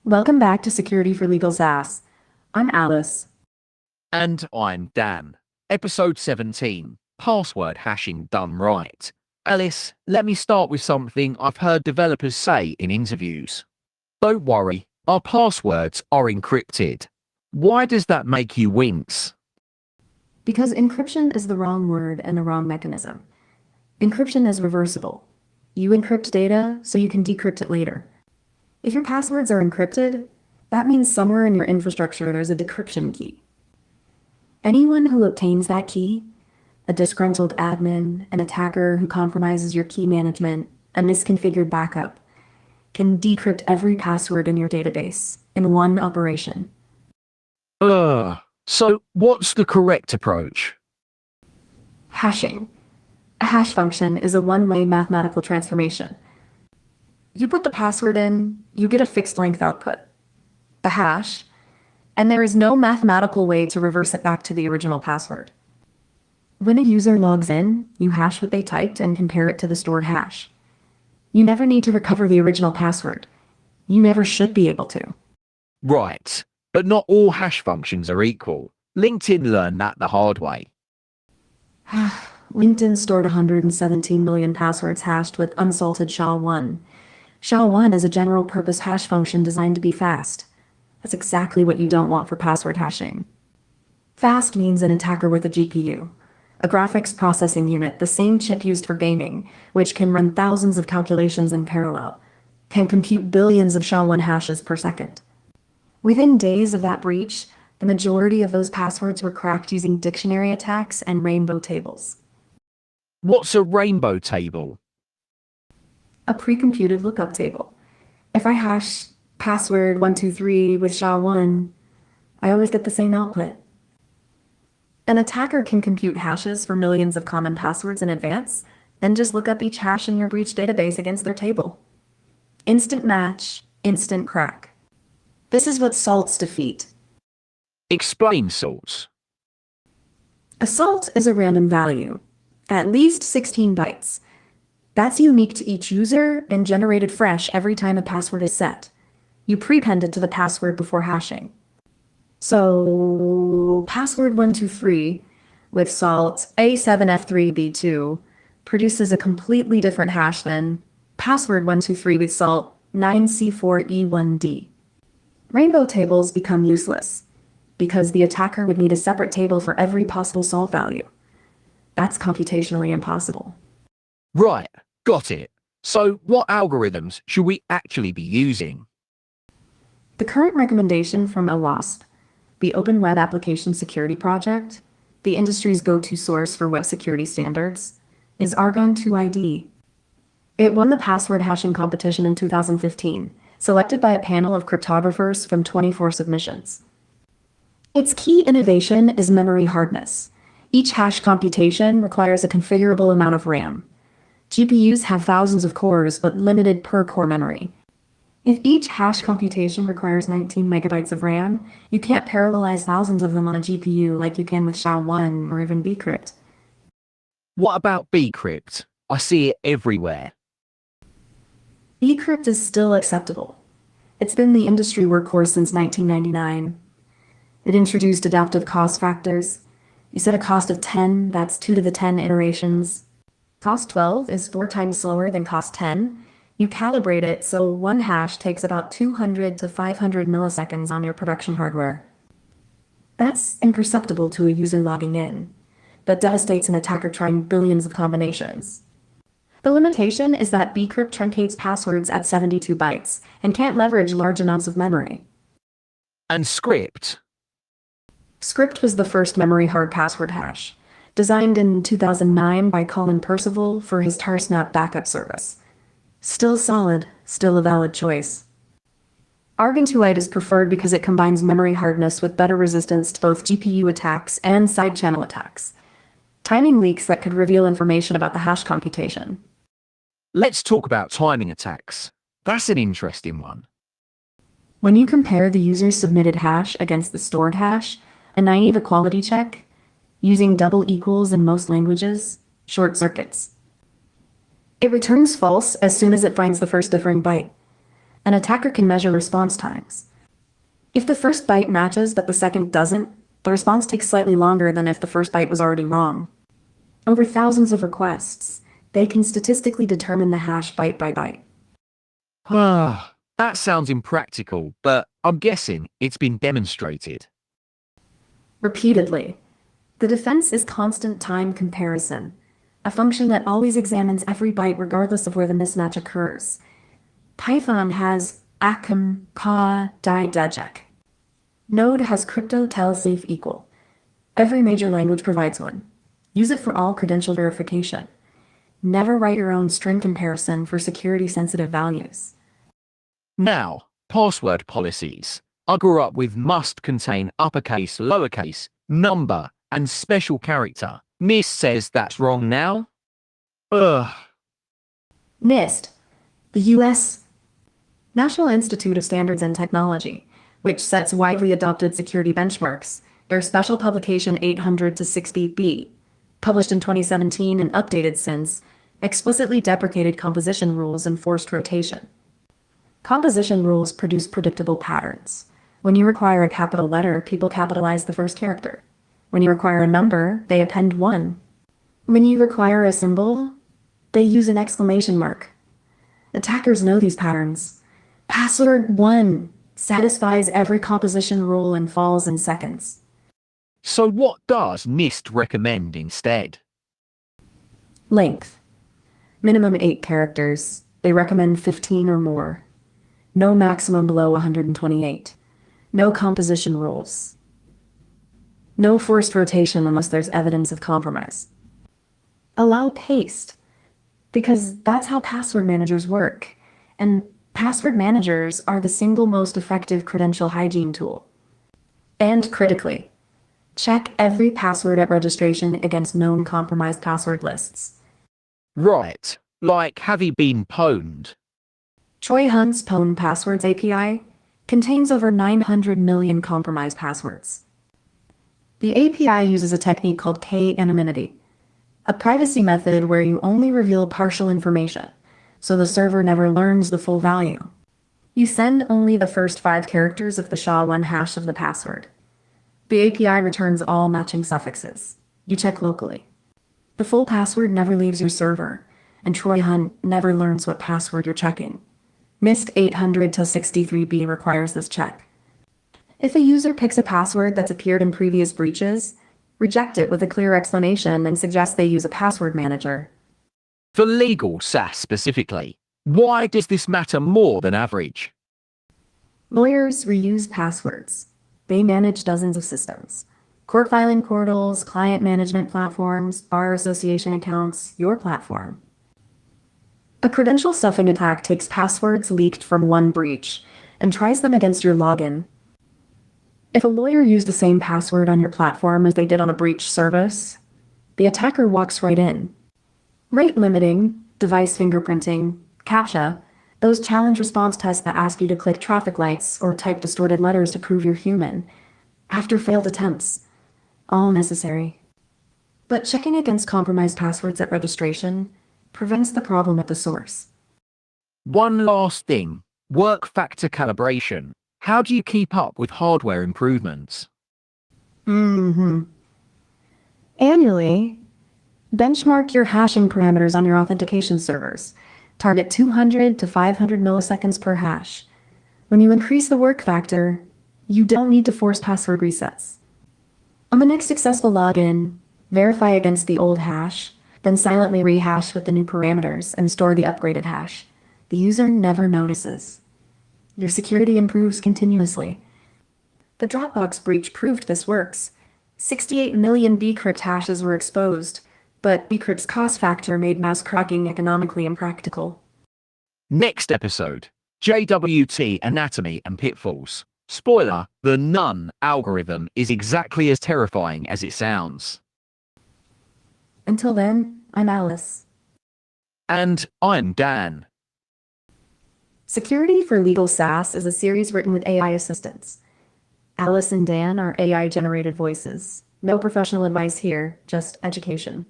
Welcome back to Security for Legal SaaS. I'm Alice. And I'm Dan. Episode 17, Password Hashing Done Right. Alice, let me start with something I've heard developers say in interviews. Don't worry, our passwords are encrypted. Why does that make you wince? Because encryption is the wrong word and the wrong mechanism. Encryption is reversible. You encrypt data so you can decrypt it later. If your passwords are encrypted, that means somewhere in your infrastructure there's a decryption key. Anyone who obtains that key, a disgruntled admin, an attacker who compromises your key management, a misconfigured backup, can decrypt every password in your database in one operation. So what's the correct approach? Hashing. A hash function is a one-way mathematical transformation. You put the password in, you get a fixed length output, the hash, and there is no mathematical way to reverse it back to the original password. When a user logs in, you hash what they typed and compare it to the stored hash. You never need to recover the original password. You never should be able to. Right, but not all hash functions are equal. LinkedIn learned that the hard way. LinkedIn stored 117 million passwords hashed with unsalted SHA-1. SHA-1 is a general-purpose hash function designed to be fast. That's exactly what you don't want for password hashing. Fast means an attacker with a GPU, a graphics processing unit, the same chip used for gaming, which can run thousands of calculations in parallel, can compute billions of SHA-1 hashes per second. Within days of that breach, the majority of those passwords were cracked using dictionary attacks and rainbow tables. What's a rainbow table? A pre-computed lookup table. If I hash password 123 with SHA-1, I always get the same output. An attacker can compute hashes for millions of common passwords in advance, and just look up each hash in your breach database against their table. Instant match, instant crack. This is what salts defeat. Explain salts. A salt is a random value, at least 16 bytes. That's unique to each user and generated fresh every time a password is set. You prepend it to the password before hashing. So, password 123 with salt A7F3B2 produces a completely different hash than password 123 with salt 9C4E1D. Rainbow tables become useless because the attacker would need a separate table for every possible salt value. That's computationally impossible. Right, got it. So what algorithms should we actually be using? The current recommendation from OWASP, the Open Web Application Security Project, the industry's go-to source for web security standards, is Argon 2ID. It won the password hashing competition in 2015, selected by a panel of cryptographers from 24 submissions. Its key innovation is memory hardness. Each hash computation requires a configurable amount of RAM. GPUs have thousands of cores, but limited per-core memory. If each hash computation requires 19 megabytes of RAM, you can't parallelize thousands of them on a GPU like you can with SHA-1 or even bcrypt. What about bcrypt? I see it everywhere. Bcrypt is still acceptable. It's been the industry workhorse since 1999. It introduced adaptive cost factors. You set a cost of 10, that's 2 to the 10 iterations. Cost 12 is 4 times slower than cost 10. You calibrate it so one hash takes about 200 to 500 milliseconds on your production hardware. That's imperceptible to a user logging in, but devastates an attacker trying billions of combinations. The limitation is that bcrypt truncates passwords at 72 bytes and can't leverage large amounts of memory. And scrypt? Scrypt was the first memory hard password hash, designed in 2009 by Colin Percival for his Tarsnap backup service. Still solid, still a valid choice. Argon 2ID is preferred because it combines memory hardness with better resistance to both GPU attacks and side-channel attacks. Timing leaks that could reveal information about the hash computation. Let's talk about timing attacks. That's an interesting one. When you compare the user's submitted hash against the stored hash, a naive equality check, using double equals in most languages, short circuits. It returns false as soon as it finds the first differing byte. An attacker can measure response times. If the first byte matches but the second doesn't, the response takes slightly longer than if the first byte was already wrong. Over thousands of requests, they can statistically determine the hash byte by byte. That sounds impractical, but I'm guessing it's been demonstrated. Repeatedly. The defense is constant time comparison, a function that always examines every byte regardless of where the mismatch occurs. Python has acom ka die dejek. Node has crypto tell safe equal. Every major language provides one. Use it for all credential verification. Never write your own string comparison for security-sensitive values. Now, password policies. I grew up with must contain uppercase, lowercase, number, and special character. NIST says that's wrong now? NIST, the U.S. National Institute of Standards and Technology, which sets widely adopted security benchmarks. Their special publication 860B, published in 2017 and updated since, explicitly deprecated composition rules and forced rotation. Composition rules produce predictable patterns. When you require a capital letter, people capitalize the first character. When you require a number, they append 1. When you require a symbol, they use an exclamation mark. Attackers know these patterns. Password 1 satisfies every composition rule and falls in seconds. So what does NIST recommend instead? Length. Minimum 8 characters. They recommend 15 or more. No maximum below 128. No composition rules. No forced rotation unless there's evidence of compromise. Allow paste, because that's how password managers work, and password managers are the single most effective credential hygiene tool. And critically, check every password at registration against known compromised password lists. Right, like have you been pwned? Troy Hunt's Pwn Passwords API contains over 900 million compromised passwords. The API uses a technique called k-anonymity, a privacy method where you only reveal partial information, so the server never learns the full value. You send only the first 5 characters of the SHA-1 hash of the password. The API returns all matching suffixes. You check locally. The full password never leaves your server, and Troy Hunt never learns what password you're checking. MIST 800-63B requires this check. If a user picks a password that's appeared in previous breaches, reject it with a clear explanation and suggest they use a password manager. For legal SaaS specifically, why does this matter more than average? Lawyers reuse passwords. They manage dozens of systems. Court filing portals, client management platforms, bar association accounts, your platform. A credential stuffing attack takes passwords leaked from one breach and tries them against your login. If a lawyer used the same password on your platform as they did on a breach service, the attacker walks right in. Rate limiting, device fingerprinting, CAPTCHA, those challenge response tests that ask you to click traffic lights or type distorted letters to prove you're human, after failed attempts, all necessary. But checking against compromised passwords at registration prevents the problem at the source. One last thing, work factor calibration. How do you keep up with hardware improvements? Annually, benchmark your hashing parameters on your authentication servers. Target 200 to 500 milliseconds per hash. When you increase the work factor, you don't need to force password resets. On the next successful login, verify against the old hash, then silently rehash with the new parameters and store the upgraded hash. The user never notices. Your security improves continuously. The Dropbox breach proved this works. 68 million bcrypt hashes were exposed, but bcrypt's cost factor made mass cracking economically impractical. Next episode, JWT Anatomy and Pitfalls. Spoiler, the none algorithm is exactly as terrifying as it sounds. Until then, I'm Alice. And I'm Dan. Security for Legal SaaS is a series written with AI assistants. Alice and Dan are AI-generated voices. No professional advice here, just education.